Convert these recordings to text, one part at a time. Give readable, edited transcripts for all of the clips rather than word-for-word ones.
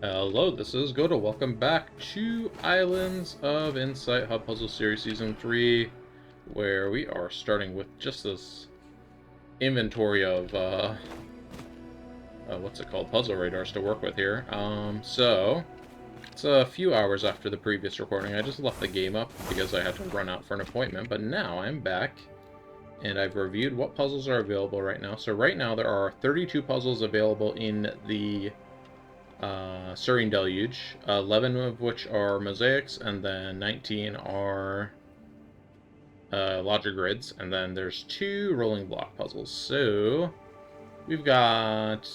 Hello, this is Goda. Welcome back to Islands of Insight Hub Puzzle Series Season 3, where we are starting with just this inventory of, what's it called? Puzzle radars to work with here. So, it's a few hours after the previous recording. I just left the game up because I had to run out for an appointment, but now I'm back, and I've reviewed what puzzles are available right now. So right now there are 32 puzzles available in the Serene Deluge, 11 of which are mosaics, and then 19 are logic grids, and then there's 2 rolling block puzzles. So we've got,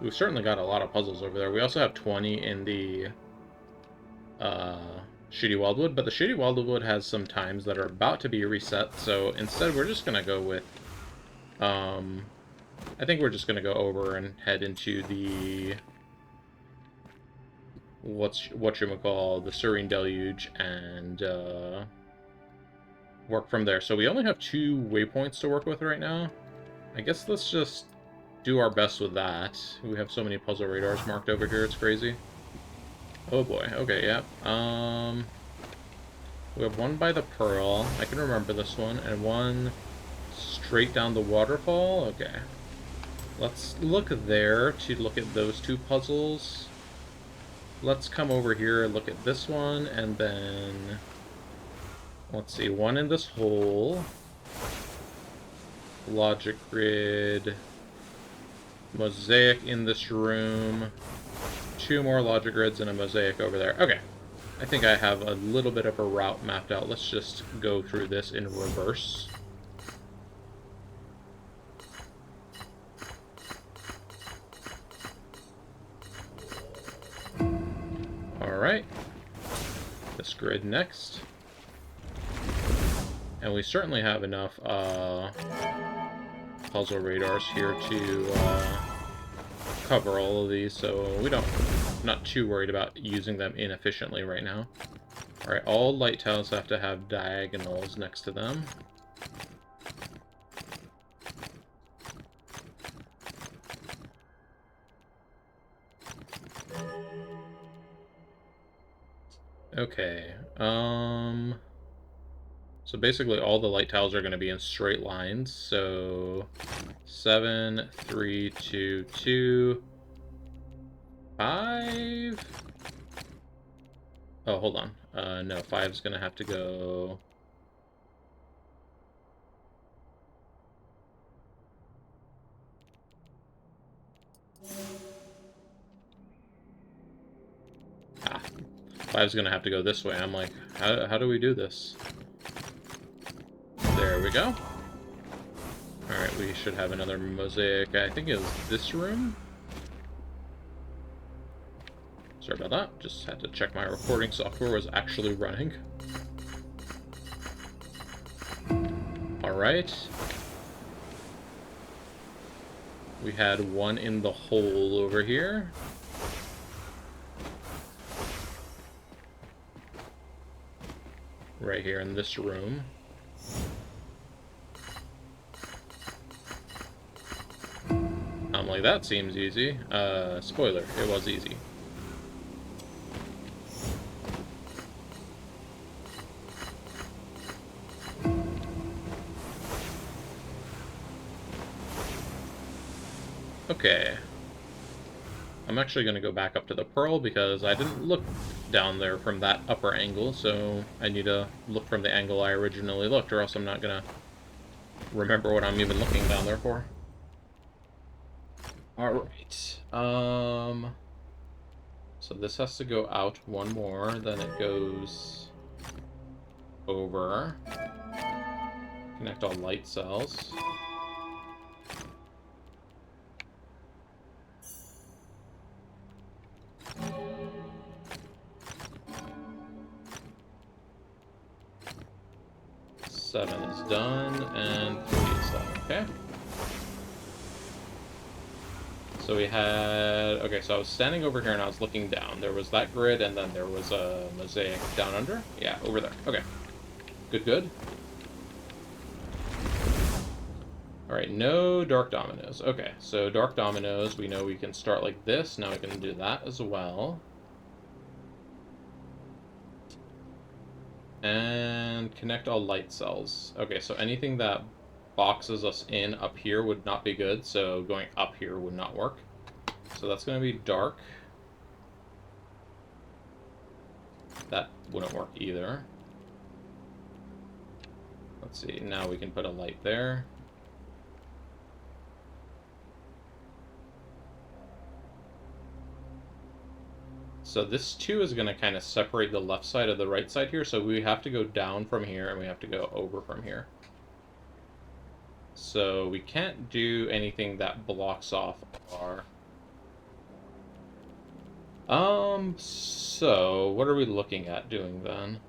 we've certainly got a lot of puzzles over there. We also have 20 in the Shady Wildwood, but the Shady Wildwood has some times that are about to be reset, so instead we're just going to go with, I think we're just going to go over and head into the whatchamacall, the Serene Deluge, and work from there. So we only have 2 waypoints to work with right now. I guess let's just do our best with that. We have so many puzzle radars marked over here, it's crazy. Oh boy, okay, yeah. We have one by the Pearl, I can remember this one, and one straight down the waterfall. Okay. Let's look there to look at those 2 puzzles. Let's come over here and look at this one, and then let's see, one in this hole, logic grid, mosaic in this room, 2 more logic grids and a mosaic over there. Okay, I think I have a little bit of a route mapped out. Let's just go through this in reverse. Alright, this grid next. And we certainly have enough puzzle radars here to cover all of these, so not too worried about using them inefficiently right now. Alright, all light tiles have to have diagonals next to them. Okay, so basically all the light tiles are going to be in straight lines, so 7, 3, 2, 2, 5... Oh, hold on. No, 5's going to have to go... Ah, 5's going to have to go this way. I'm like, how do we do this? There we go. Alright, we should have another mosaic. I think it was this room? Sorry about that. Just had to check my recording software was actually running. Alright. We had one in the hole over here. Right here in this room. I'm like, that seems easy. Spoiler, it was easy. Okay. I'm actually going to go back up to the Pearl because I didn't look down there from that upper angle, so I need to look from the angle I originally looked, or else I'm not going to remember what I'm even looking down there for. Alright, so this has to go out one more, then it goes over, connect all light cells. Seven is done, and 3 is done, okay? So we had... Okay, so I was standing over here and I was looking down. There was that grid, and then there was a mosaic down under? Yeah, over there. Okay. Good, good. Alright, no dark dominoes. Okay, so dark dominoes, we know we can start like this. Now we can do that as well. And connect all light cells. Okay, so anything that boxes us in up here would not be good, so going up here would not work. So that's going to be dark. That wouldn't work either. Let's see, now we can put a light there. So this too is going to kind of separate the left side of the right side here, so we have to go down from here and we have to go over from here. So we can't do anything that blocks off our... so what are we looking at doing then?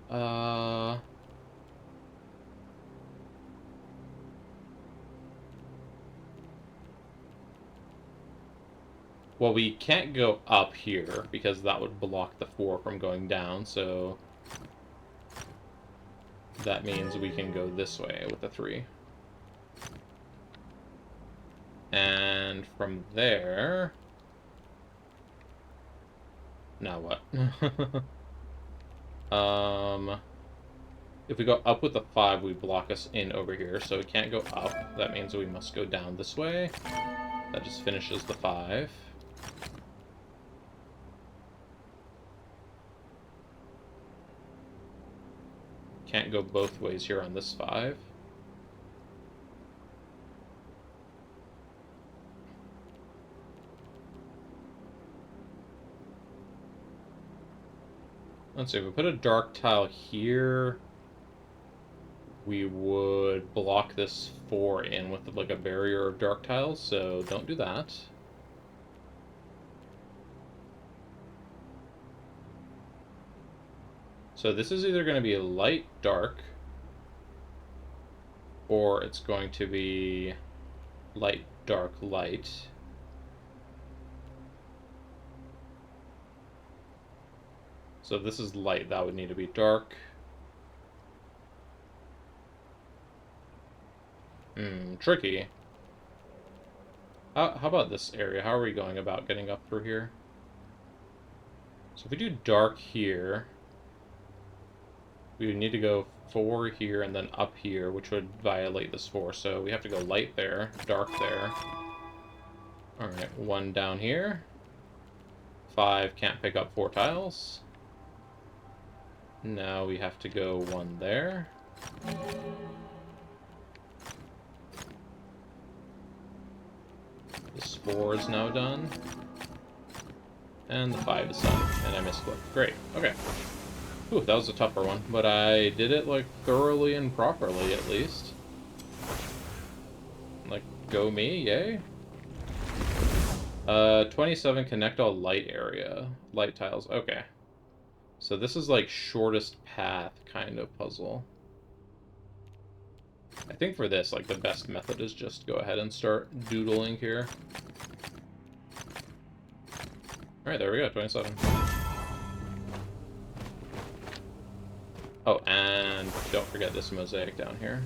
Well, we can't go up here because that would block the 4 from going down, so that means we can go this way with the 3. And from there... Now what? If we go up with the 5, we block us in over here, so we can't go up. That means we must go down this way. That just finishes the 5. Can't go both ways here on this 5. Let's see, if we put a dark tile here, we would block this 4 in with like a barrier of dark tiles, so don't do that. So this is either going to be light, dark, or it's going to be light, dark, light. So if this is light, that would need to be dark. Tricky. How about this area? How are we going about getting up through here? So if we do dark here, we would need to go 4 here and then up here, which would violate this 4. So we have to go light there, dark there. Alright, 1 down here. 5 can't pick up 4 tiles. Now we have to go 1 there. This 4 is now done. And the 5 is done. And I misclicked. Great. Okay. Ooh, that was a tougher one. But I did it, like, thoroughly and properly, at least. Like, go me, yay. 27, connect all light area. Light tiles. Okay. So this is like shortest path kind of puzzle. I think for this, like, the best method is just go ahead and start doodling here. Alright, there we go, 27. Oh, and don't forget this mosaic down here.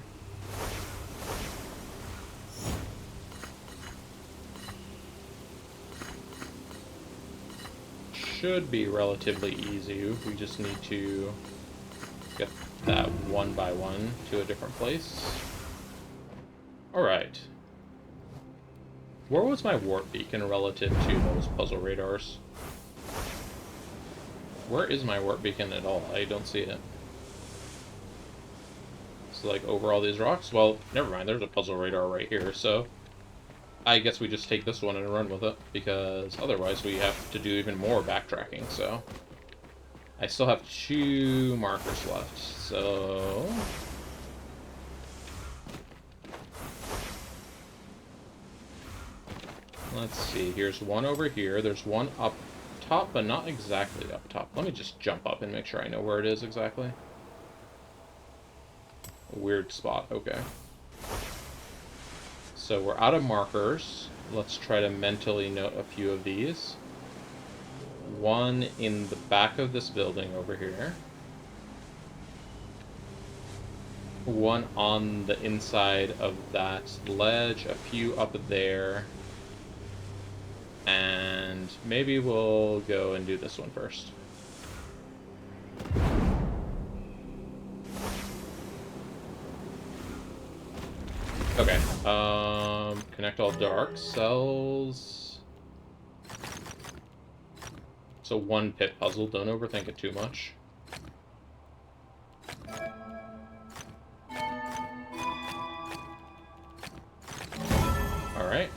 Should be relatively easy. We just need to get that 1 by 1 to a different place. Alright. Where was my warp beacon relative to those puzzle radars? Where is my warp beacon at all? I don't see it. So, like, over all these rocks? Well, never mind, there's a puzzle radar right here, so I guess we just take this one and run with it, because otherwise we have to do even more backtracking, so... I still have 2 markers left, so... Let's see, here's 1 over here, there's 1 up top, but not exactly up top. Let me just jump up and make sure I know where it is exactly. A weird spot, okay. So we're out of markers. Let's try to mentally note a few of these. 1 in the back of this building over here. one on the inside of that ledge, a few up there, and maybe we'll go and do this one first. Okay, connect all dark cells. So one pit puzzle, don't overthink it too much. Alright.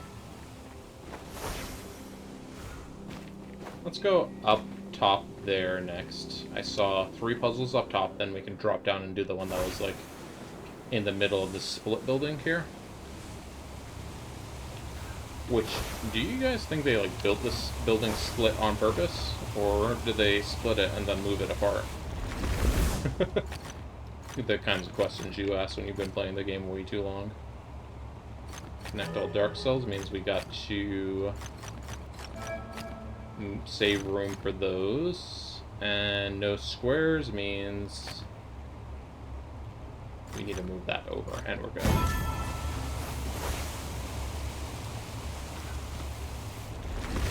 Let's go up top there next. I saw 3 puzzles up top, then we can drop down and do the one that was, like, in the middle of this split building here. Which, do you guys think they, like, built this building split on purpose? Or did they split it and then move it apart? The kinds of questions you ask when you've been playing the game way too long. Connect all dark cells means we got to save room for those. And no squares means we need to move that over, and we're good.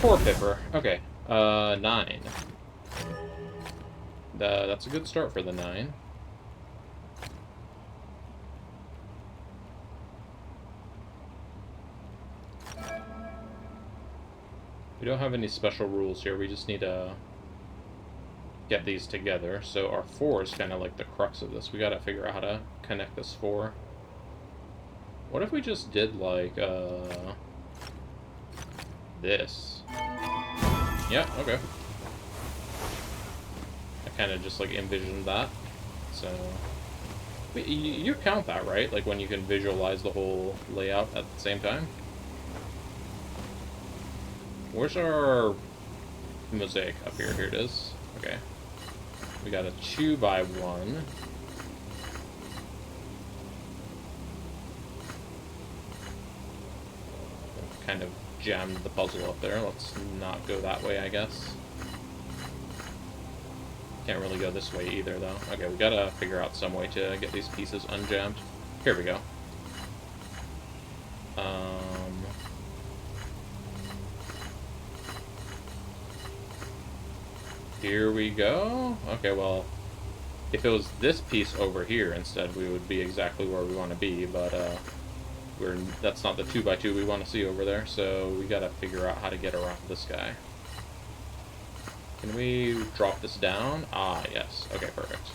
Poor Pipper. Okay, 9. That's a good start for the 9. We don't have any special rules here, we just need to get these together. So our 4 is kind of like the crux of this. We gotta figure out how to connect this 4. What if we just did, like, this? Yeah, okay. I kind of just, like, envisioned that. So... Wait, you count that, right? Like, when you can visualize the whole layout at the same time? Where's our mosaic? Up here. Here it is. Okay. We got a 2x1. Kind of jammed the puzzle up there. Let's not go that way, I guess. Can't really go this way either, though. Okay, we gotta figure out some way to get these pieces unjammed. Here we go. Here we go. Okay, well, if it was this piece over here instead, we would be exactly where we want to be, but that's not the 2x2 we want to see over there, so we gotta figure out how to get around this guy. Can we drop this down? Ah, yes. Okay, perfect.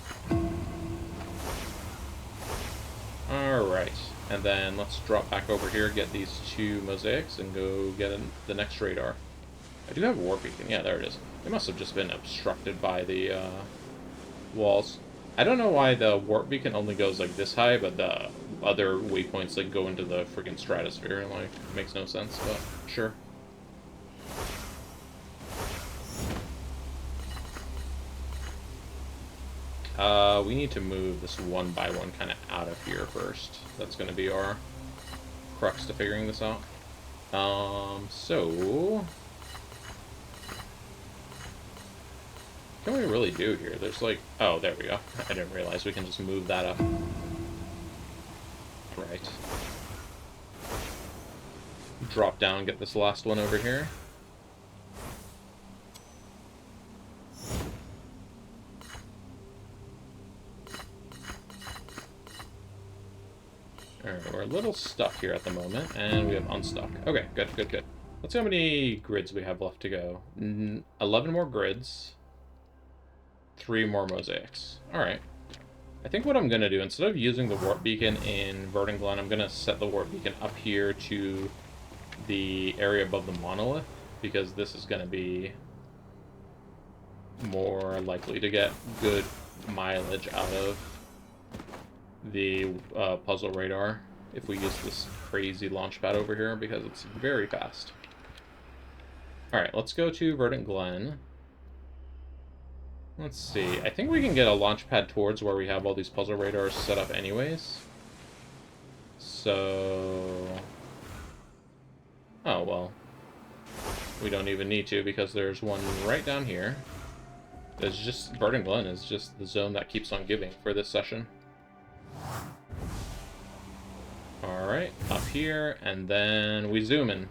Alright, and then let's drop back over here, get these 2 mosaics, and go get the next radar. I do have a warp beacon. Yeah, there it is. It must have just been obstructed by the walls. I don't know why the warp beacon only goes like this high, but the other waypoints like go into the freaking stratosphere. Like, makes no sense, but sure. We need to move this 1x1 kind of out of here first. That's going to be our crux to figuring this out. So... what can we really do here? There's like... oh, there we go. I didn't realize we can just move that up. Right. Drop down, get this last one over here. Alright, we're a little stuck here at the moment, and we have unstuck. Okay, good, good, good. Let's see how many grids we have left to go. 11 more grids. 3 more mosaics. Alright. I think what I'm going to do, instead of using the warp beacon in Verdent Glenn, I'm going to set the warp beacon up here to the area above the monolith, because this is going to be more likely to get good mileage out of the puzzle radar if we use this crazy launch pad over here, because it's very fast. Alright, let's go to Verdent Glenn. Let's see. I think we can get a launch pad towards where we have all these puzzle radars set up anyways. So... oh, well. We don't even need to, because there's one right down here. There's just... Verdent Glenn is just the zone that keeps on giving for this session. Alright, up here, and then we zoom in.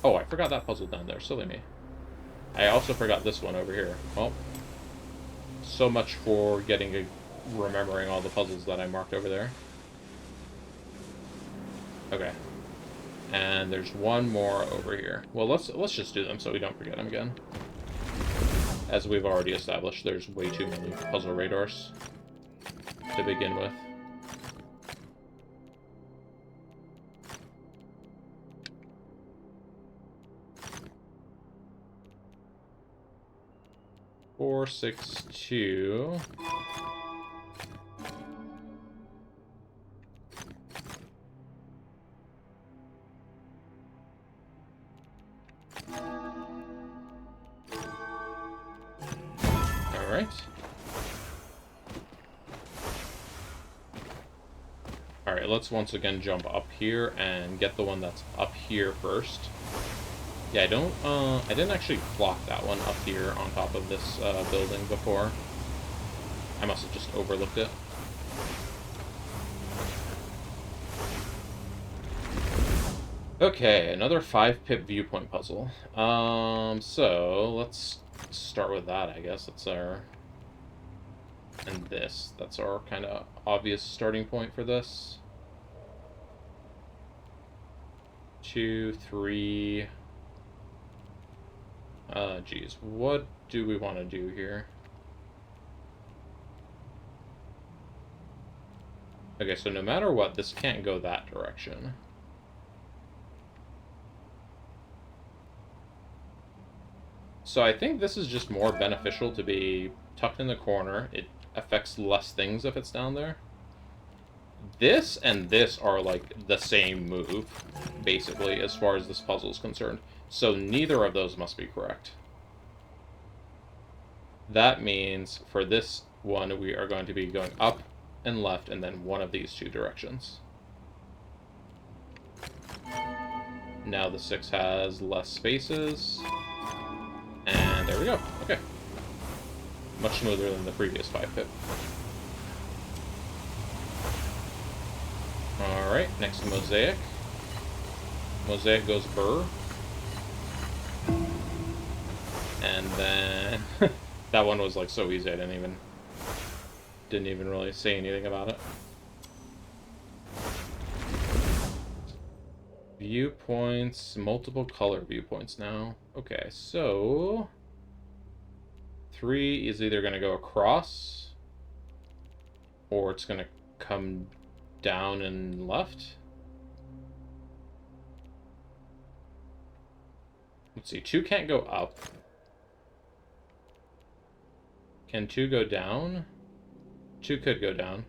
Oh, I forgot that puzzle down there. Silly me. I also forgot this one over here. Well, so much for remembering all the puzzles that I marked over there. Okay. And there's one more over here. Well, let's just do them so we don't forget them again. As we've already established, there's way too many puzzle radars to begin with. Four, 6, 2. Alright. Alright, let's once again jump up here and get the one that's up here first. Yeah, I didn't actually block that one up here on top of this building before. I must have just overlooked it. Okay, another 5-pip viewpoint puzzle. So let's start with that, I guess. That's our... And this. That's our kind of obvious starting point for this. 2, 3... geez. What do we want to do here? Okay, so no matter what, this can't go that direction. So I think this is just more beneficial to be tucked in the corner. It affects less things if it's down there. This and this are like the same move, basically, as far as this puzzle is concerned. So neither of those must be correct. That means for this one, we are going to be going up and left, and then one of these two directions. Now the 6 has less spaces. And there we go. Okay. Much smoother than the previous 5-pip. Alright, next mosaic. Mosaic goes burr. And then... that one was like so easy, I didn't even really say anything about it. Viewpoints, multiple color viewpoints now. Okay, so 3 is either going to go across or it's going to come down and left. Let's see, 2 can't go up. Can 2 go down? 2 could go down.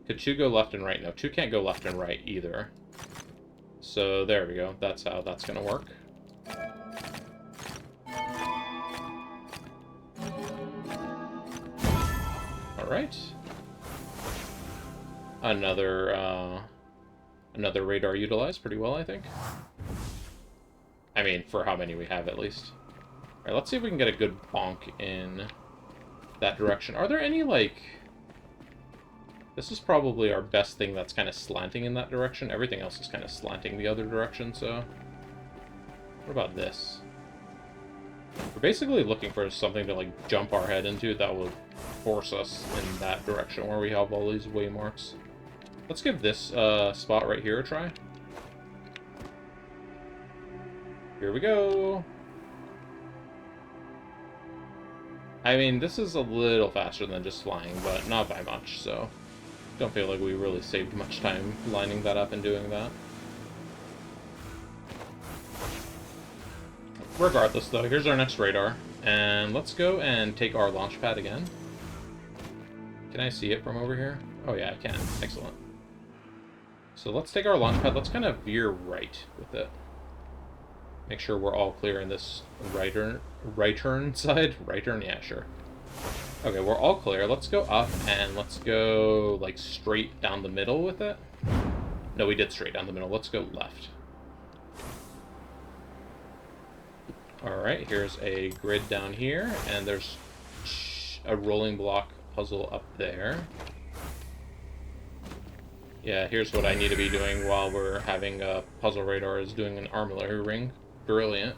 Could 2 go left and right? No, 2 can't go left and right either. So there we go. That's how that's going to work. Alright. Another radar utilized pretty well, I think. I mean, for how many we have at least. Alright, let's see if we can get a good bonk in that direction. Are there any, like... This is probably our best thing that's kind of slanting in that direction. Everything else is kind of slanting the other direction, so... What about this? We're basically looking for something to, like, jump our head into that will force us in that direction where we have all these waymarks. Let's give this spot right here a try. Here we go! I mean, this is a little faster than just flying, but not by much, so... Don't feel like we really saved much time lining that up and doing that. Regardless, though, here's our next radar. And let's go and take our launch pad again. Can I see it from over here? Oh yeah, I can. Excellent. So let's take our launch pad. Let's kind of veer right with it. Make sure we're all clear in this right turn side. Right turn? Yeah, sure. Okay, we're all clear. Let's go up and let's go, like, straight down the middle with it. No, we did straight down the middle. Let's go left. Alright, here's a grid down here, and there's a rolling block puzzle up there. Yeah, here's what I need to be doing while we're having a puzzle radar, is doing an armillary ring. Brilliant.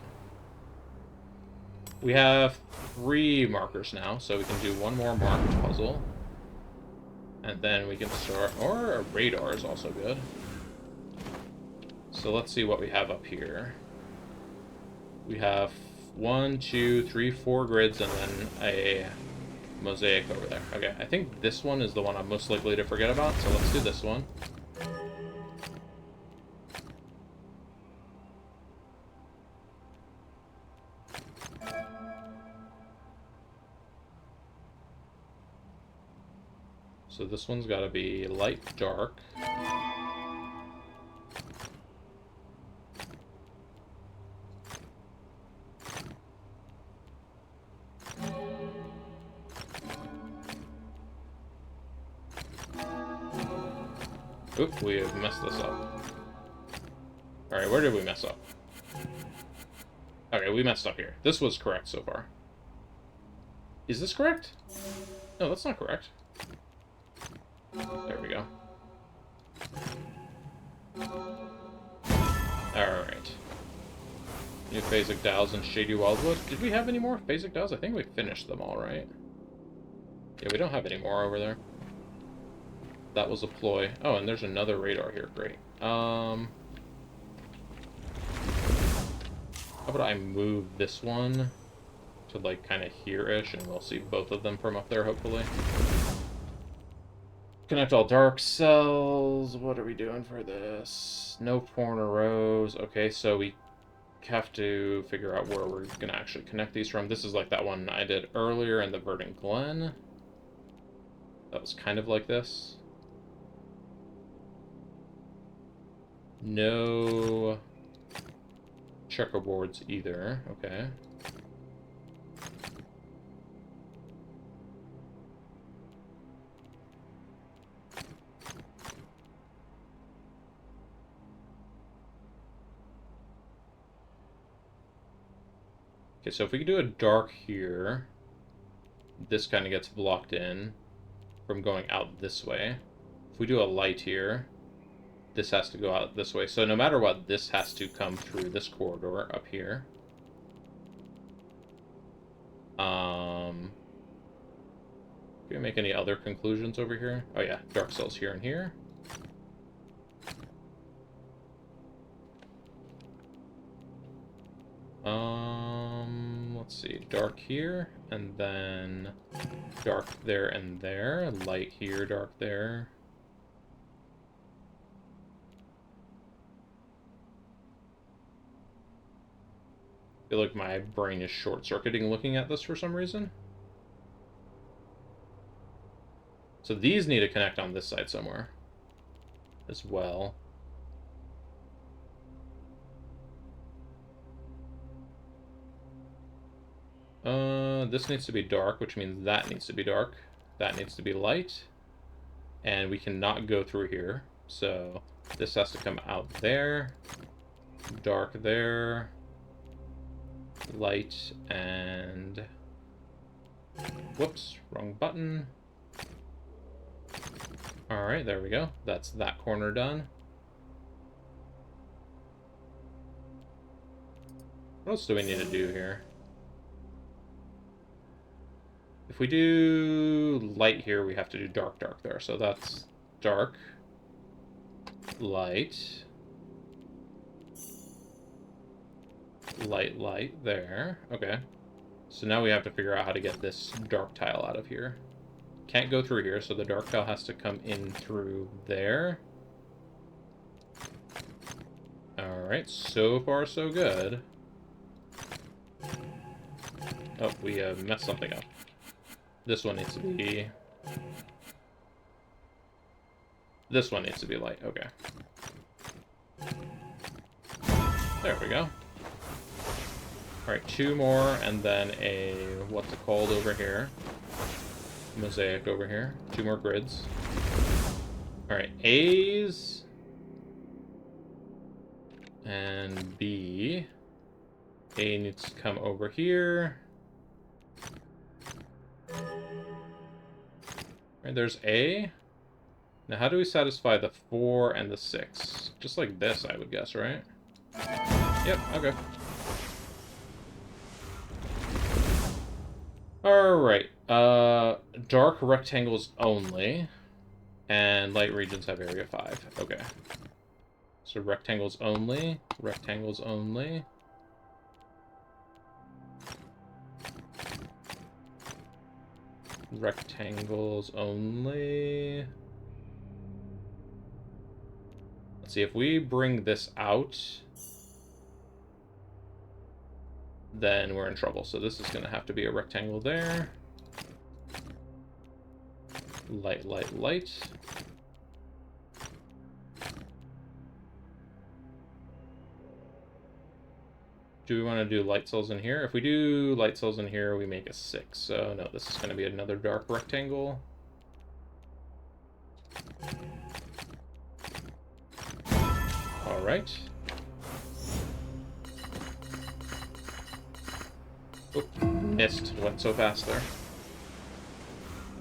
We have 3 markers now, so we can do one more marked puzzle. And then we can start... Or a radar is also good. So let's see what we have up here. We have 1, 2, 3, 4 grids, and then a mosaic over there. Okay, I think this one is the one I'm most likely to forget about, so let's do this one. So this one's got to be light, dark. Oop, we have messed this up. Alright, where did we mess up? Okay, we messed up here. This was correct so far. Is this correct? No, that's not correct. There we go. Alright. New phasic dials in Shady Wildwood. Did we have any more phasic dials? I think we finished them all, right? Yeah, we don't have any more over there. That was a ploy. Oh, and there's another radar here. Great. How about I move this one to, like, kind of here-ish, and we'll see both of them from up there, hopefully. Connect all dark cells. What are we doing for this? No corner rows. Okay, so we have to figure out where we're going to actually connect these from. This is like that one I did earlier in the Verdent Glenn. That was kind of like this. No checkerboards either. Okay. Okay, so if we could do a dark here, this kind of gets blocked in from going out this way. If we do a light here, this has to go out this way. So no matter what, this has to come through this corridor up here. Can we make any other conclusions over here? Oh yeah, dark cells here and here. Let's see, dark here, and then dark there and there, light here, dark there. I feel like my brain is short-circuiting looking at this for some reason. So these need to connect on this side somewhere as well. This needs to be dark, which means that needs to be dark. That needs to be light. And we cannot go through here. So this has to come out there. Dark there. Light and... Whoops, wrong button. Alright, there we go. That's that corner done. What else do we need to do here? If we do light here, we have to do dark, dark there. So that's dark, light, light, light there. Okay. So now we have to figure out how to get this dark tile out of here. Can't go through here, so the dark tile has to come in through there. Alright, so far so good. Oh, we messed something up. This one needs to be... This one needs to be light, okay. There we go. Alright, 2 more, and then a... What's it called over here? Mosaic over here. 2 more grids. Alright, A's... And B... A needs to come over here. Right, there's A. Now, how do we satisfy the 4 and the 6? Just like this, I would guess, right? Yep, okay. Alright, dark rectangles only, and light regions have area 5. Okay. So rectangles only, rectangles only. Rectangles only. Let's see, if we bring this out, then we're in trouble. So this is going to have to be a rectangle there. Light, light, light. Do we want to do light cells in here? If we do light cells in here, we make a 6. So no, this is going to be another dark rectangle. All right. Oh, missed. Went so fast there.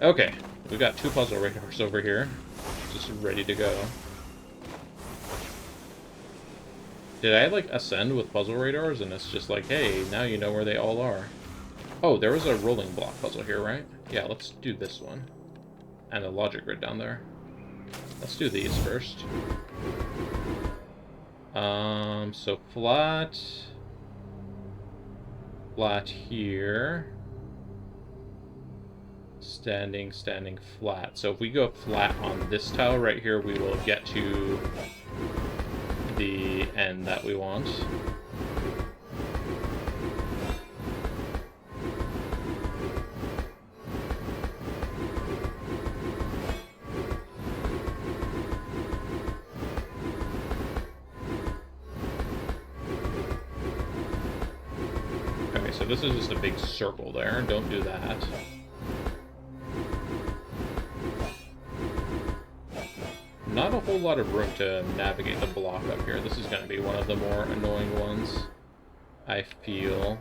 Okay, we got 2 puzzle radars over here, just ready to go. Did I, like, ascend with puzzle radars, and it's just like, hey, now you know where they all are? Oh, there was a rolling block puzzle here, right? Yeah, let's do this one. And a logic grid down there. Let's do these first. So flat. Flat here. Standing, standing, flat. So if we go flat on this tile right here, we will get to the end that we want. Okay, so this is just a big circle there. Don't do that. Not a whole lot of room to navigate the block up here. This is going to be one of the more annoying ones, I feel.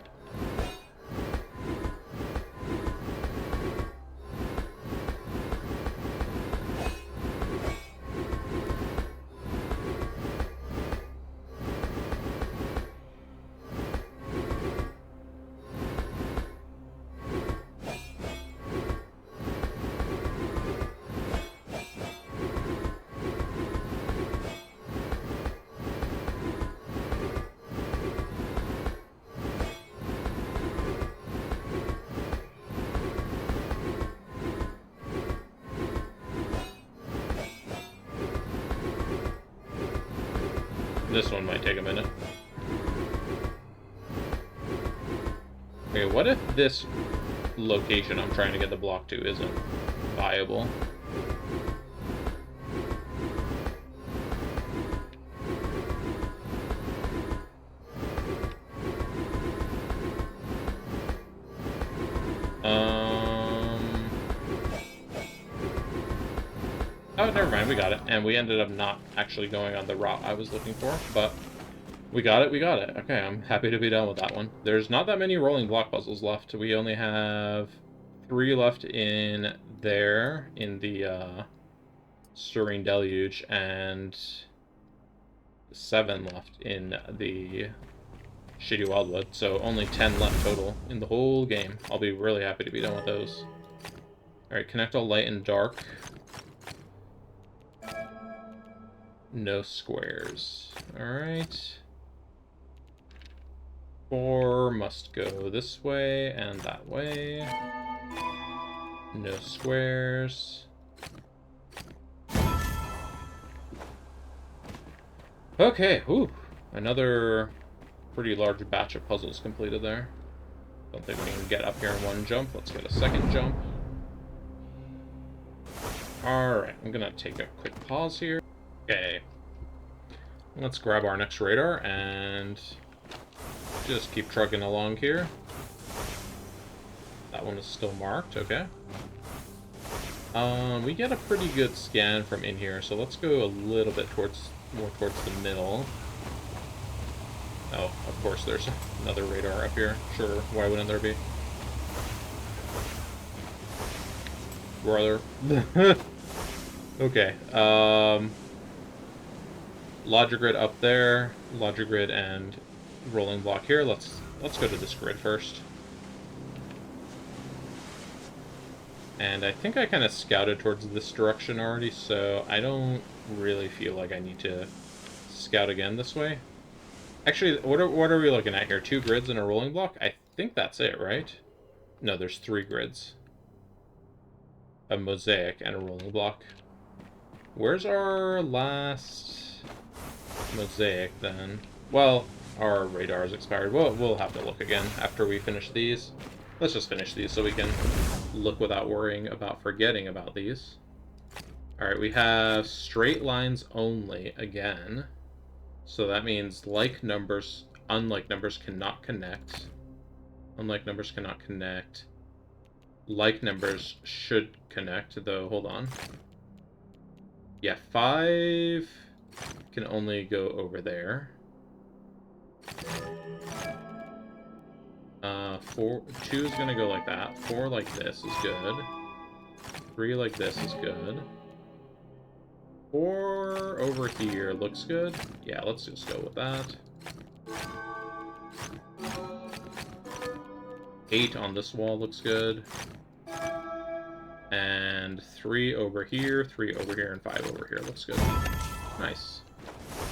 This one might take a minute. Okay, what if this location I'm trying to get the block to isn't viable? Oh, never mind, we got it. And we ended up not actually going on the route I was looking for, but we got it, we got it. Okay, I'm happy to be done with that one. There's not that many rolling block puzzles left. We only have 3 left in there, in the Serene Deluge, and 7 left in the Shady Wildwood, so only 10 left total in the whole game. I'll be really happy to be done with those. Alright, connect all light and dark. No squares. Alright. 4 must go this way and that way. No squares. Okay, whew. Another pretty large batch of puzzles completed there. Don't think we can get up here in one jump. Let's get a second jump. Alright, I'm gonna take a quick pause here. Okay. Let's grab our next radar and just keep trucking along here. That one is still marked, okay. We get a pretty good scan from in here, so let's go a little bit more towards the middle. Oh, of course there's another radar up here. Sure, why wouldn't there be? brother. Okay. Logic grid up there. Logic grid and rolling block here. Let's go to this grid first. And I think I kind of scouted towards this direction already, so I don't really feel like I need to scout again this way. Actually, what are we looking at here? 2 grids and a rolling block? I think that's it, right? No, there's 3 grids. A mosaic and a rolling block. Where's our last mosaic then? Well, our radar is expired. We'll have to look again after we finish these. Let's just finish these so we can look without worrying about forgetting about these. Alright, we have straight lines only again. So that means like numbers, unlike numbers cannot connect. Unlike numbers cannot connect. Like numbers should connect, though. Hold on. Yeah, 5 can only go over there. 2 is gonna go like that. 4 like this is good. 3 like this is good. 4 over here looks good. Yeah, let's just go with that. 8 on this wall looks good. And 3 over here, 3 over here, and 5 over here looks good. Nice.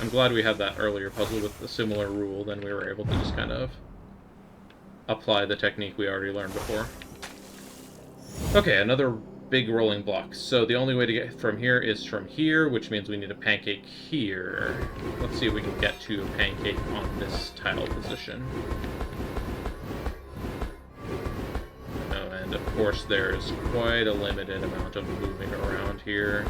I'm glad we had that earlier puzzle with a similar rule, then we were able to just kind of apply the technique we already learned before. Okay, another big rolling block. So the only way to get from here is from here, which means we need a pancake here. Let's see if we can get to a pancake on this tile position. Oh, and of course there's quite a limited amount of moving around here.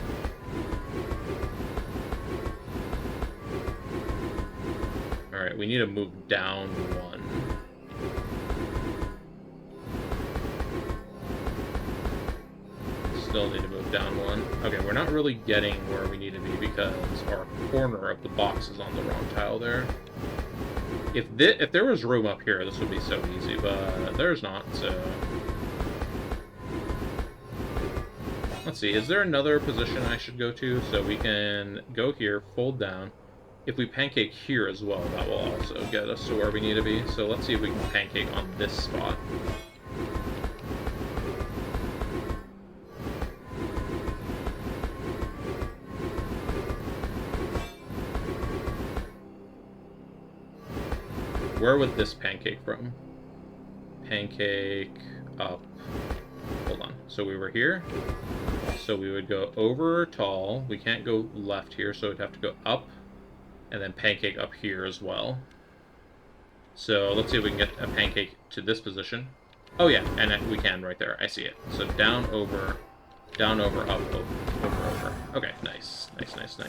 Alright, we need to move down 1. Still need to move down 1. Okay, we're not really getting where we need to be because our corner of the box is on the wrong tile there. If there was room up here, this would be so easy, but there's not, so... Let's see, is there another position I should go to? So we can go here, fold down. If we pancake here as well, that will also get us to where we need to be. So let's see if we can pancake on this spot. Where would this pancake from? Pancake up. Hold on. So we were here. So we would go over tall. We can't go left here, so we'd have to go up. And then pancake up here as well. So let's see if we can get a pancake to this position. Oh yeah, and we can right there. I see it. So down, over, up, over. Okay, nice. Nice.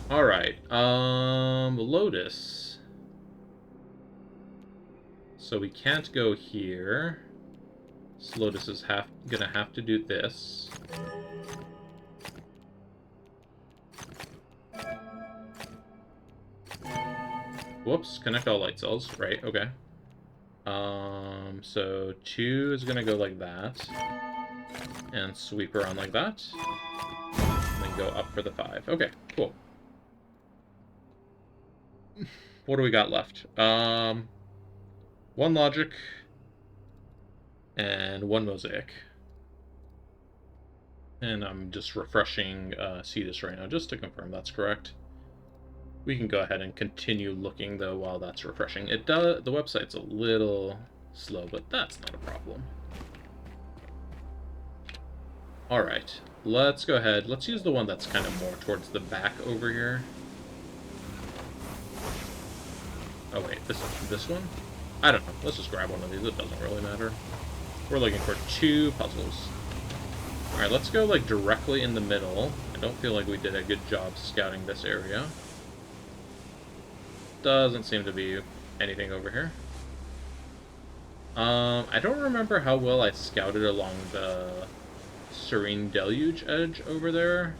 Alright, Lotus. So we can't go here. So Lotus is gonna have to do this. Whoops, connect all light cells. Right, okay. So 2 is gonna go like that. And sweep around like that. And then go up for the 5. Okay, cool. What do we got left? 1 logic and 1 mosaic. And I'm just refreshing Cetus right now just to confirm that's correct. We can go ahead and continue looking though while that's refreshing. The website's a little slow, but that's not a problem. Alright, let's go ahead. Let's use the one that's kind of more towards the back over here. Oh wait, this one? I don't know. Let's just grab one of these. It doesn't really matter. We're looking for 2 puzzles. Alright, let's go like directly in the middle. I don't feel like we did a good job scouting this area. Doesn't seem to be anything over here. I don't remember how well I scouted along the Serene Deluge edge over there.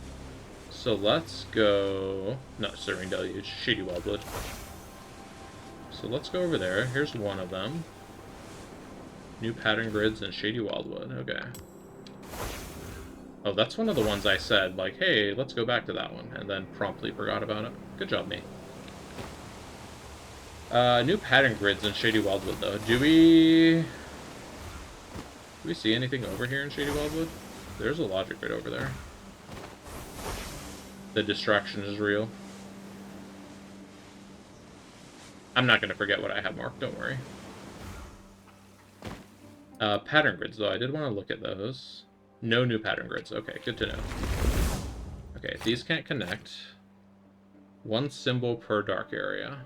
So let's go... Not Serene Deluge, Shady Wildwood. So let's go over there. Here's one of them. New pattern grids and Shady Wildwood. Okay. Oh, that's one of the ones I said, like, hey, let's go back to that one, and then promptly forgot about it. Good job, me. New pattern grids in Shady Wildwood, though. Do we see anything over here in Shady Wildwood? There's a logic grid over there. The distraction is real. I'm not going to forget what I have marked, don't worry. Pattern grids, though. I did want to look at those. No new pattern grids. Okay, good to know. Okay, these can't connect. One symbol per dark area.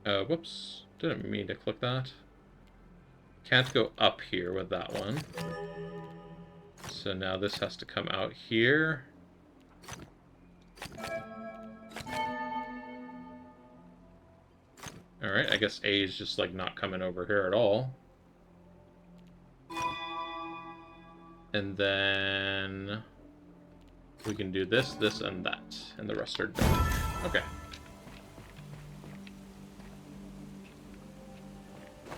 Whoops. Didn't mean to click that. Can't go up here with that one. So now this has to come out here. Alright, I guess A is just, like, not coming over here at all. And then we can do this, this, and that. And the rest are done. Okay.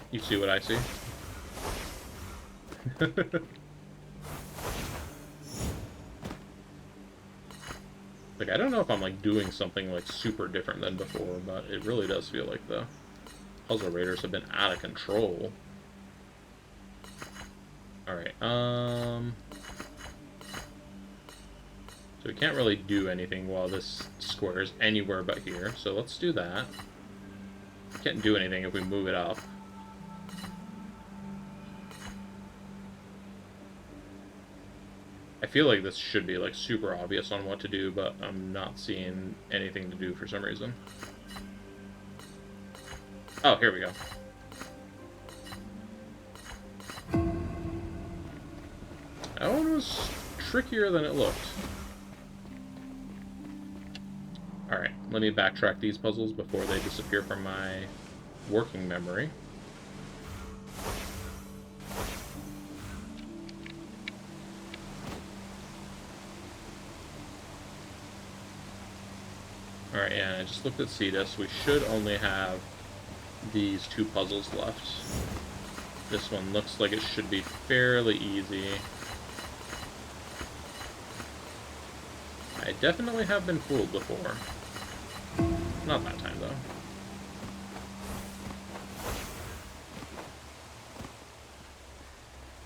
You see what I see? Like, I don't know if I'm, like, doing something, like, super different than before, but it really does feel like the puzzle raiders have been out of control. Alright, so we can't really do anything while this square is anywhere but here, so let's do that. Can't do anything if we move it up. I feel like this should be, like, super obvious on what to do, but I'm not seeing anything to do for some reason. Oh, here we go. That one was trickier than it looked. Alright, let me backtrack these puzzles before they disappear from my working memory. Alright, yeah, I just looked at Cetus. We should only have these two puzzles left. This one looks like it should be fairly easy. I definitely have been fooled before. Not that time, though.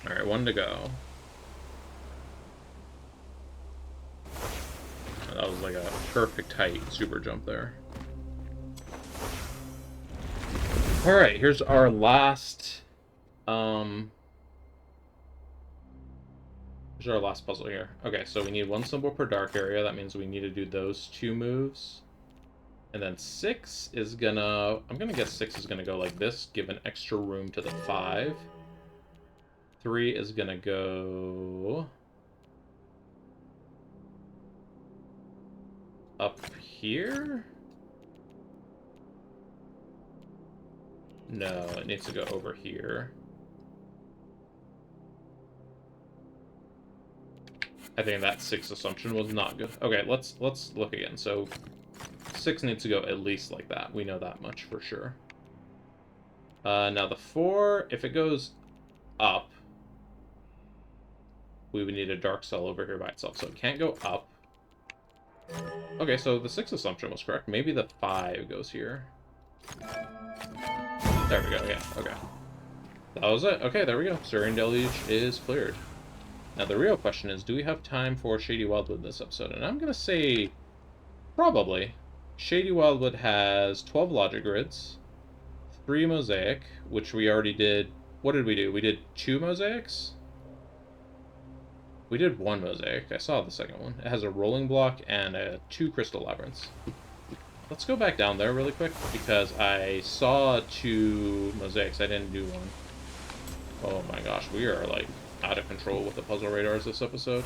Alright, one to go. That was like a perfect height super jump there. Alright, here's our last puzzle here. Okay, so we need one symbol per dark area. That means we need to do those two moves. And then 6 is gonna... I'm gonna guess 6 is gonna go like this, give an extra room to the 5. 3 is gonna go... up here? No, it needs to go over here. I think that 6 assumption was not good. Okay, let's look again. So 6 needs to go at least like that. We know that much for sure. Now the 4, if it goes up, we would need a dark cell over here by itself. So it can't go up. Okay, so the 6 assumption was correct. Maybe the 5 goes here. There we go, yeah, okay. That was it. Okay, there we go. Serene Deluge is cleared. Now the real question is, do we have time for Shady Wildwood this episode? And I'm going to say probably. Shady Wildwood has 12 logic grids, 3 mosaic, which we already did. What did we do? We did 2 mosaics? We did 1 mosaic. I saw the second one. It has a rolling block and 2 crystal labyrinths. Let's go back down there really quick, because I saw 2 mosaics. I didn't do 1. Oh my gosh, we are, like, out of control with the puzzle radars this episode.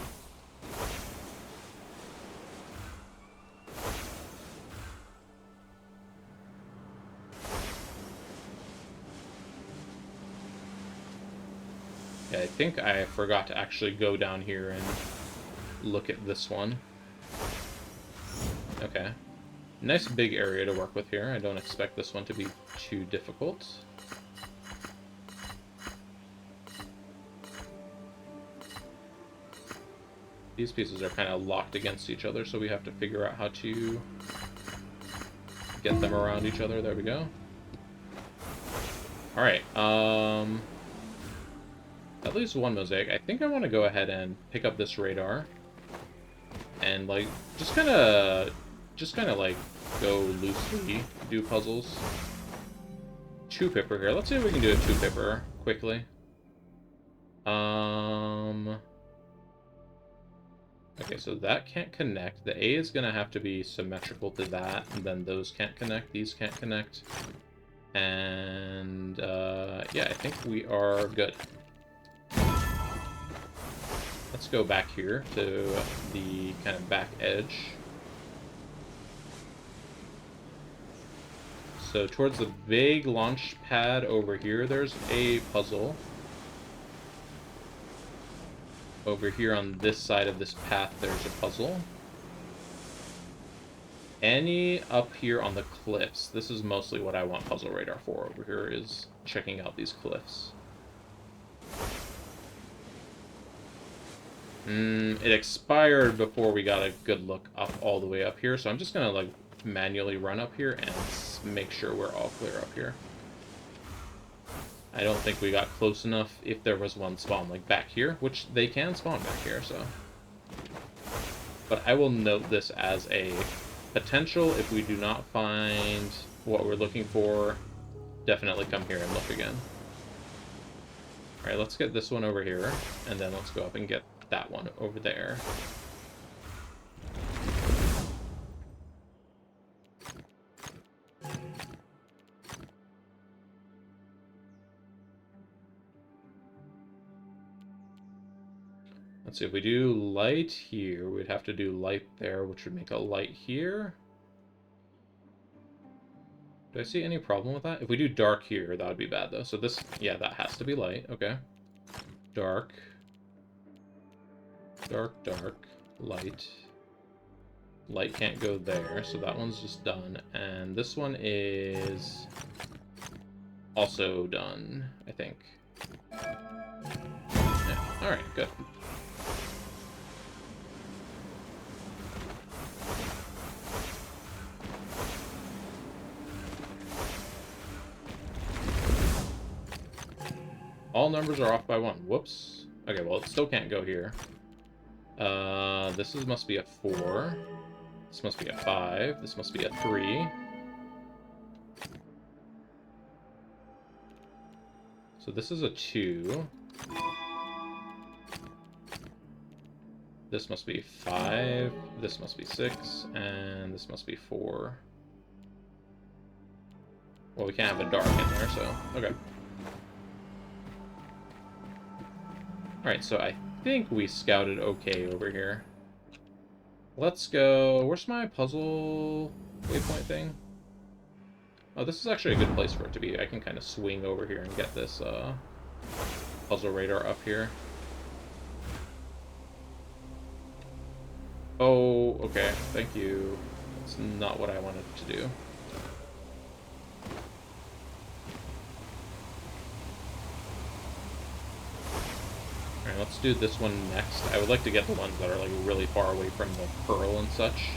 Yeah, I think I forgot to actually go down here and look at this one. Okay. Nice big area to work with here. I don't expect this one to be too difficult. These pieces are kind of locked against each other, so we have to figure out how to get them around each other. There we go. Alright, at least one mosaic. I think I want to go ahead and pick up this radar. And, like, just kind of, like, go loosely, do puzzles. 2-pipper here. Let's see if we can do a 2-pipper quickly. Okay, so that can't connect. The A is going to have to be symmetrical to that, and then those can't connect, these can't connect. And, yeah, I think we are good. Let's go back here to the kind of back edge. So towards the big launch pad over here, there's a puzzle. Over here on this side of this path, there's a puzzle. Any up here on the cliffs, this is mostly what I want puzzle radar for over here, is checking out these cliffs. It expired before we got a good look up all the way up here, so I'm just gonna, like, manually run up here and make sure we're all clear up here. I don't think we got close enough if there was one spawn, like, back here, which they can spawn back here, so. But I will note this as a potential. If we do not find what we're looking for, definitely come here and look again. Alright, let's get this one over here, and then let's go up and get that one over there. Let's see, if we do light here, we'd have to do light there, which would make a light here. Do I see any problem with that? If we do dark here, that would be bad, though. So this, yeah, that has to be light. Okay. Dark. Dark, dark. Light. Light can't go there, so that one's just done. And this one is also done, I think. Yeah, alright, good. All numbers are off by 1. Whoops. Okay, well, it still can't go here. This must be a 4. This must be a 5. This must be a 3. So this is a 2. This must be 5. This must be 6. And this must be 4. Well, we can't have a dark in there, so... Okay. Alright, so I think we scouted okay over here. Let's go... Where's my puzzle waypoint thing? Oh, this is actually a good place for it to be. I can kind of swing over here and get this puzzle radar up here. Oh, okay. Thank you. That's not what I wanted to do. Alright, let's do this one next. I would like to get the ones that are, like, really far away from the pearl and such.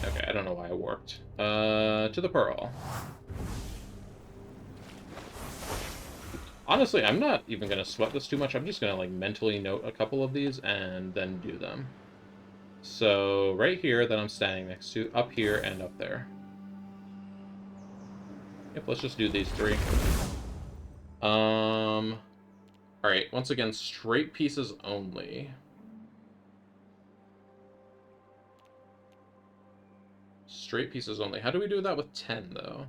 Okay, I don't know why I warped. To the pearl. Honestly, I'm not even gonna sweat this too much. I'm just gonna, like, mentally note a couple of these and then do them. So, right here that I'm standing next to, up here and up there. Yep, let's just do these 3. Alright, once again, straight pieces only. Straight pieces only. How do we do that with 10, though?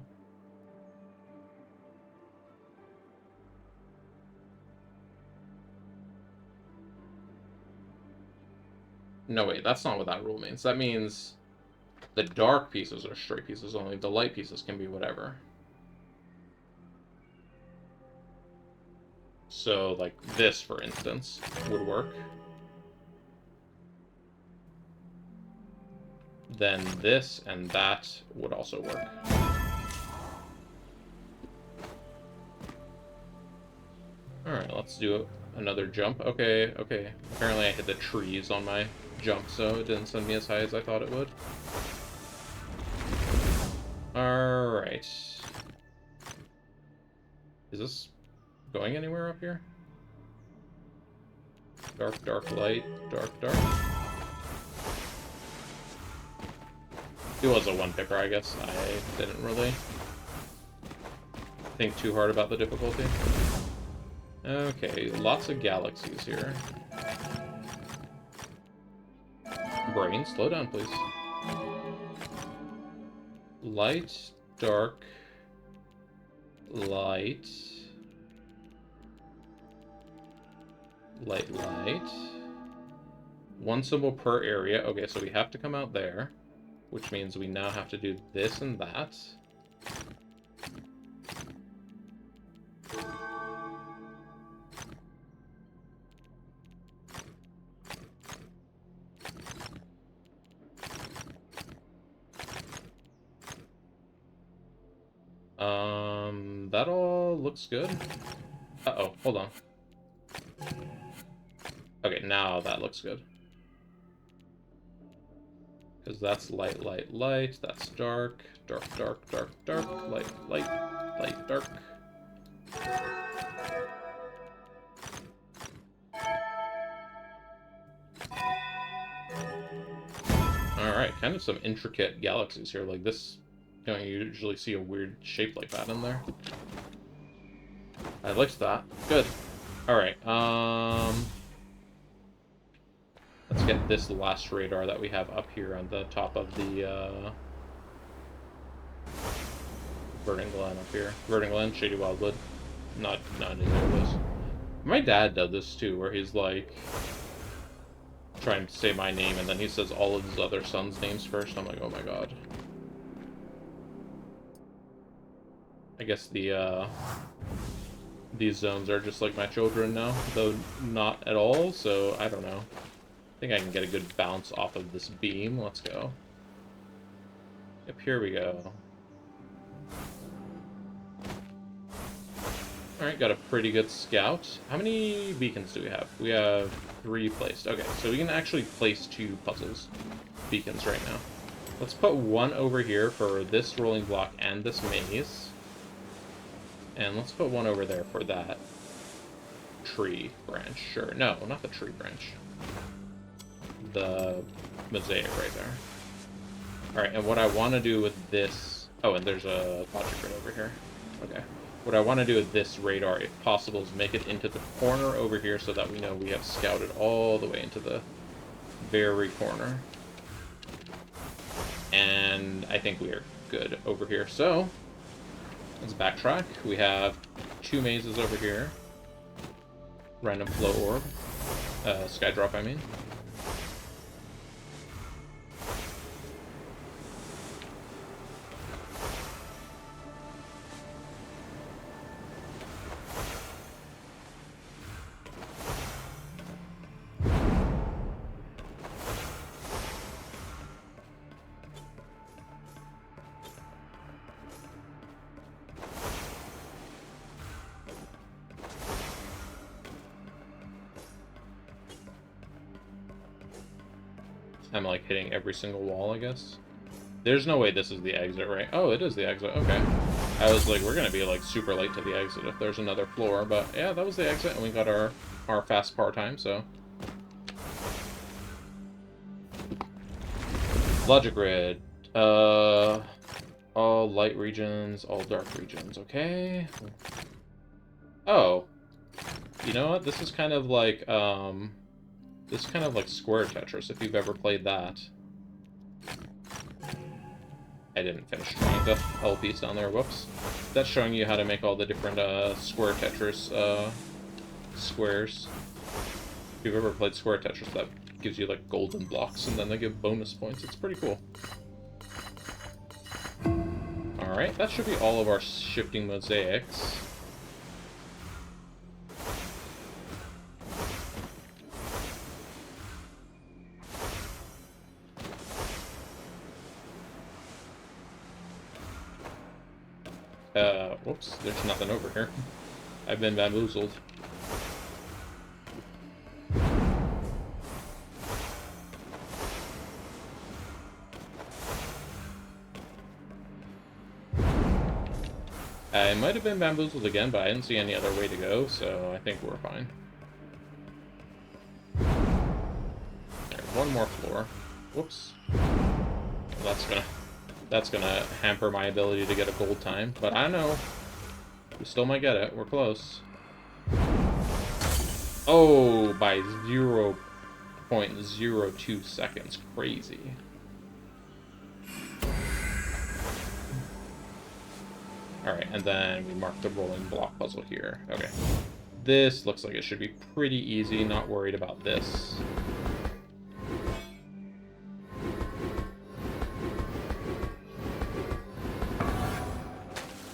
No, wait, that's not what that rule means. That means the dark pieces are straight pieces only. The light pieces can be whatever. So, like, this, for instance, would work. then this and that would also work. Alright, let's do another jump. Okay, okay. Apparently I hit the trees on my jump, so it didn't send me as high as I thought it would. Alright. Is this going anywhere up here? Dark, dark, light, dark, dark. It was a one-picker, I guess. I didn't really think too hard about the difficulty. Okay, lots of galaxies here. Brain, slow down, please. Light, dark, light, light, light. One symbol per area. Okay, so we have to come out there, which means we now have to do this and that. That all looks good. Uh-oh, hold on. Okay, now that looks good. Because that's light, light, light. That's dark, dark, dark, dark, dark, light, light, light, dark. Alright, kind of some intricate galaxies here. Like this, you don't usually see a weird shape like that in there. I liked that. Good. Alright, let's get this last radar that we have up here on the top of the, Verdent Glenn up here. Verdent Glenn, Shady Wildwood. Not any of this. My dad does this too, where he's like trying to say my name and then he says all of his other sons' names first. I'm like, oh my god. I guess these zones are just like my children now, though not at all, so I don't know. I think I can get a good bounce off of this beam. Let's go. Yep, here we go. Alright, got a pretty good scout. How many beacons do we have? We have 3 placed. Okay, so we can actually place 2 beacons right now. Let's put 1 over here for this rolling block and this maze. And let's put 1 over there for that tree branch. Sure. No, not the tree branch. The mosaic right there. Alright, and what I want to do with this... Oh, and there's a logic grid over here. Okay. What I want to do with this radar, if possible, is make it into the corner over here so that we know we have scouted all the way into the very corner. And I think we are good over here. So, let's backtrack. We have 2 mazes over here. Random flow orb. Sky drop, I mean. I'm like hitting every single wall, I guess. There's no way this is the exit, right? Oh, it is the exit. Okay. I was like, we're gonna be like super late to the exit if there's another floor, but yeah, that was the exit, and we got our fast par time, so. Logic grid. All light regions, all dark regions. Okay. Oh. You know what? This is kind of like, this is kind of like Square Tetris, if you've ever played that. I didn't finish drawing the L piece down there, whoops. That's showing you how to make all the different Square Tetris squares. If you've ever played Square Tetris, that gives you like golden blocks, and then they give bonus points. It's pretty cool. Alright, that should be all of our shifting mosaics. Whoops, there's nothing over here. I've been bamboozled. I might have been bamboozled again, but I didn't see any other way to go, so I think we're fine. Alright, one more floor. Whoops. Well, that's gonna hamper my ability to get a gold time, but I don't know. We still might get it. We're close. Oh, by 0.02 seconds. Crazy. Alright, and then we mark the rolling block puzzle here. Okay. This looks like it should be pretty easy. Not worried about this.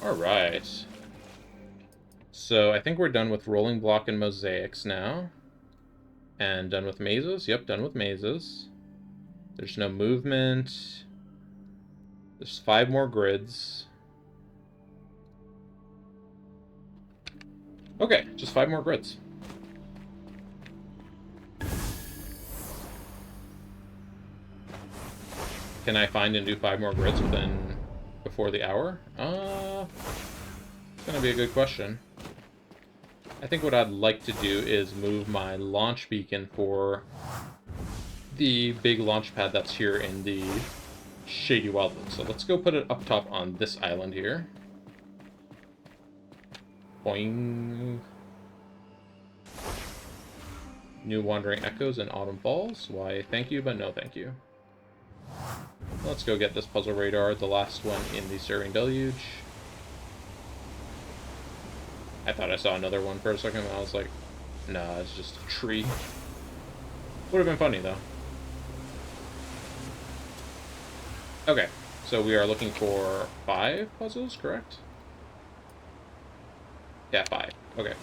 Alright. So I think we're done with rolling block and mosaics now. And done with mazes? Yep, done with mazes. There's no movement. There's 5 more grids. Okay, just 5 more grids. Can I find and do 5 more grids before the hour? It's gonna be a good question. I think what I'd like to do is move my launch beacon for the big launch pad that's here in the Shady Wildwood. So let's go put it up top on this island here. Boing. New Wandering Echoes and Autumn Falls. Why, thank you, but no thank you. Let's go get this puzzle radar, the last one in the Serene Deluge. I thought I saw another one for a second, and I was like, nah, it's just a tree. Would have been funny, though. Okay, so we are looking for 5 puzzles, correct? Yeah, 5. Okay.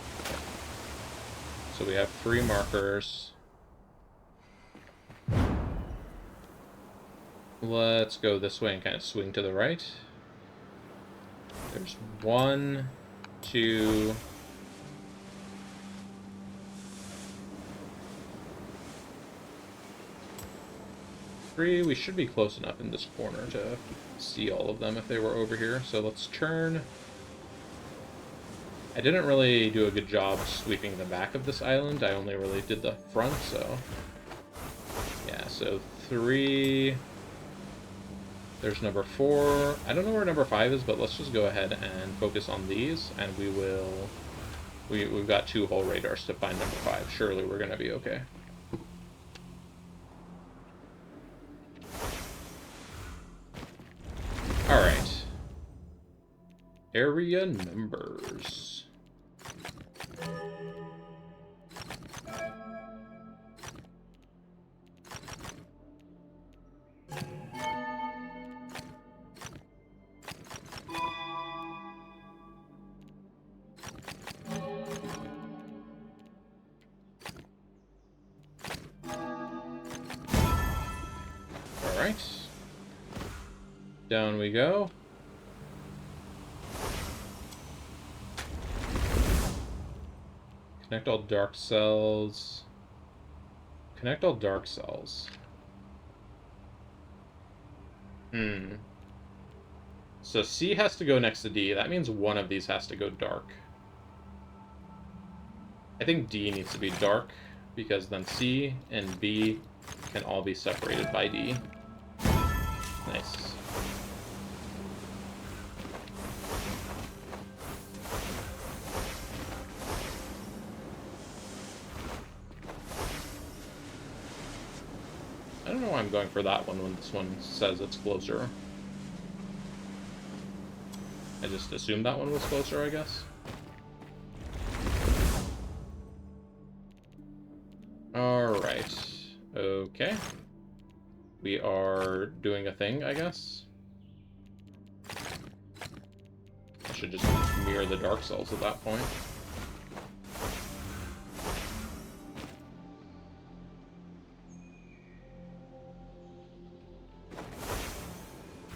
So we have 3 markers. Let's go this way and kind of swing to the right. There's 1, 2... 3. We should be close enough in this corner to see all of them if they were over here. So let's turn. I didn't really do a good job sweeping the back of this island. I only really did the front, so... Yeah, so 3... There's number 4. I don't know where number 5 is, but let's just go ahead and focus on these, and we will... We've got 2 whole radars to find number 5. Surely we're going to be okay. Alright. Area numbers. Alright. Down we go. Connect all dark cells. Connect all dark cells. So C has to go next to D. That means one of these has to go dark. I think D needs to be dark, because then C and B can all be separated by D. Nice. I don't know why I'm going for that one when this one says it's closer. I just assumed that one was closer, I guess. Alright. Okay. We are doing a thing, I guess. I should just mirror the dark cells at that point.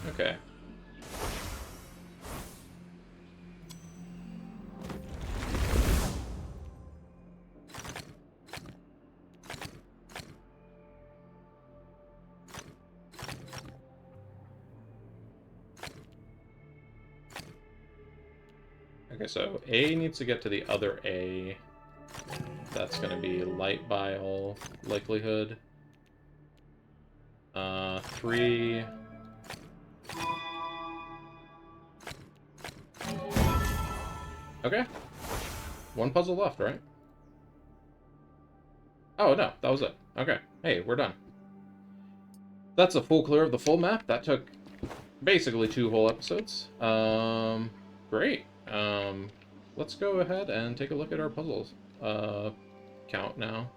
Okay. Okay, so A needs to get to the other A. That's going to be light bile likelihood. 3. Okay. One puzzle left, right? Oh, no, that was it. Okay. Hey, we're done. That's a full clear of the full map. That took basically 2 whole episodes. Great. Let's go ahead and take a look at our puzzles count now.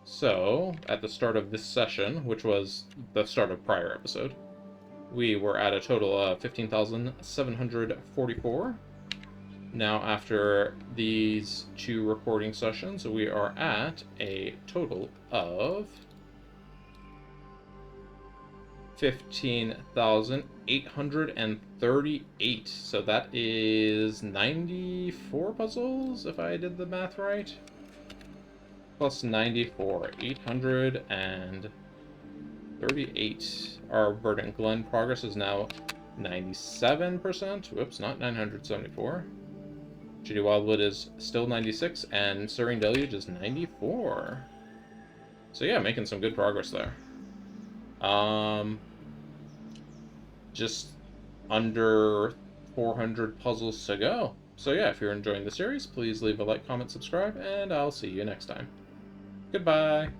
So, at the start of this session, which was the start of prior episode, we were at a total of 15,744. Now, after these 2 recording sessions, we are at a total of 15,838. So that is 94 puzzles, if I did the math right. Plus 94, 838. Our Verdent Glenn progress is now 97%. Whoops, not 974. Shady Wildwood is still 96, and Serene Deluge is 94. So yeah, making some good progress there. Just under 400 puzzles to go. So yeah, if you're enjoying the series, please leave a like, comment, subscribe, and I'll see you next time. Goodbye!